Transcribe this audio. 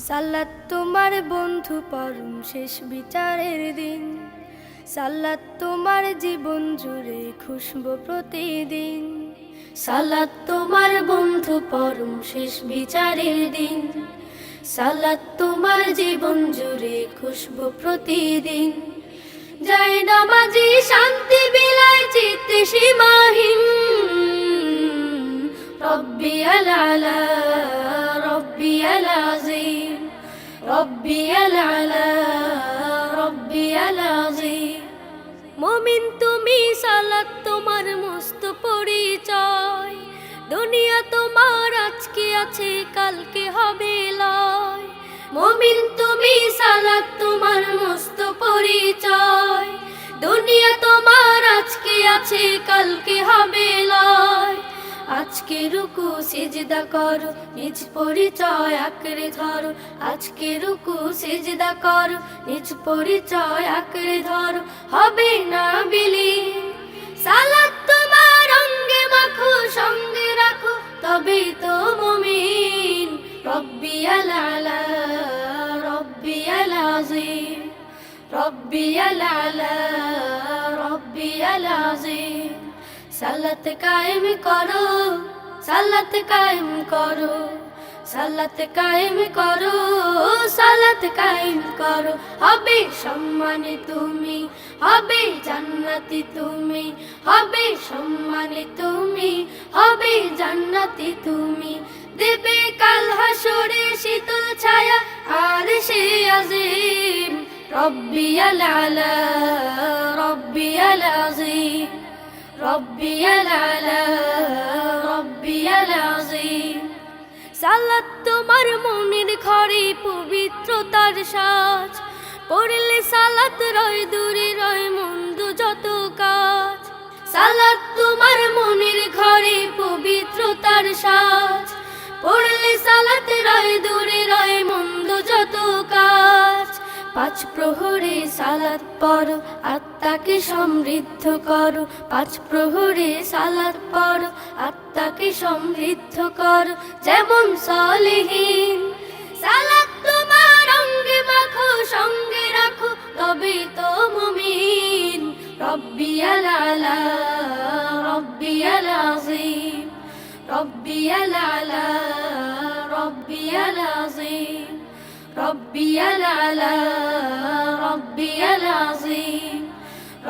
সালাত তোমার বন্ধু পরম শেষ বিচারের দিন। সালাত তোমার জীবন জুড়ে খুশবু প্রতিদিন। সালাত তোমার বন্ধু পরম শেষ বিচারের দিন। সালাত তোমার জীবন জুড়ে খুশবু প্রতিদিন। যায় নামাজি শান্তি বিলায় চিত্তে সীমাহীন। রব্বিয়াল আলা রব্বিয়াল আযীম, রব্বিয়াল আলা রব্বিয়াল আযীম। মুমিন তুমি সালাত তোমার মস্ত পরিচয়। দুনিয়া তোমার আজকে আছে কালকে হবে লয়। মুমিন তুমি সালাত তোমার মস্ত পরিচয়। দুনিয়া তোমার আজকে আছে কালকে হবে লয়। আজকে রুকু সিজদা করো, নিজ পরিচয় আঁকড়ে ধরো। আজকে রুকু সিজদা করো, নিজ পরিচয় আঁকড়ে ধরো। হবে না বিলীন সালাত তোমার অঙ্গে মাখো, সঙ্গে রাখো, তবেই তো মুমিন। রব্বিয়াল আলা রব্বিয়াল আযীম, রব্বিয়াল আলা রব্বিয়াল আযীম। সালাত কায়েম করো, সালাত কায়েম করো, সালাত কায়েম করো, সালাত কায়েম করো। হবে সম্মানে তুমি, হবে জান্নাতি তুমি। হবে সম্মানে তুমি, হবে জান্নাতি তুমি। দেবে কাল হাসরে শীতল ছায়া আরশে আযীম। রব্বিয়াল আলা রব্বিয়াল আযীম, রব্বিয়াল আলা রব্বিয়াল আযীম। সালাত তোমার মনের ঘরে পবিত্রতার সাজ। পড়লে সালাত রয় দূরে রয় মন্দ যত কাজ। সালাত তোমার মনের ঘরে পবিত্রতার সাজ। পড়লে সালাত রয় দূরে রয় মন্দ যত কাজ। পাঁচ প্রহরে সালাত পড়ো, আত্মাকে সমৃদ্ধ করো। পাঁচ প্রহরে সালাত পড়ো, আত্মাকে সমৃদ্ধ করো। যেমন সালেহীন সালাত তোমার অঙ্গে মাখো, সঙ্গে রাখো, তবেই তো মুমিন। রব্বিয়াল আলা রব্বিয়াল আযীম, রব্বিয়াল আলা রব্বিয়াল আযীম, রব্বিয়াল আলা রব্বিয়াল আযীম।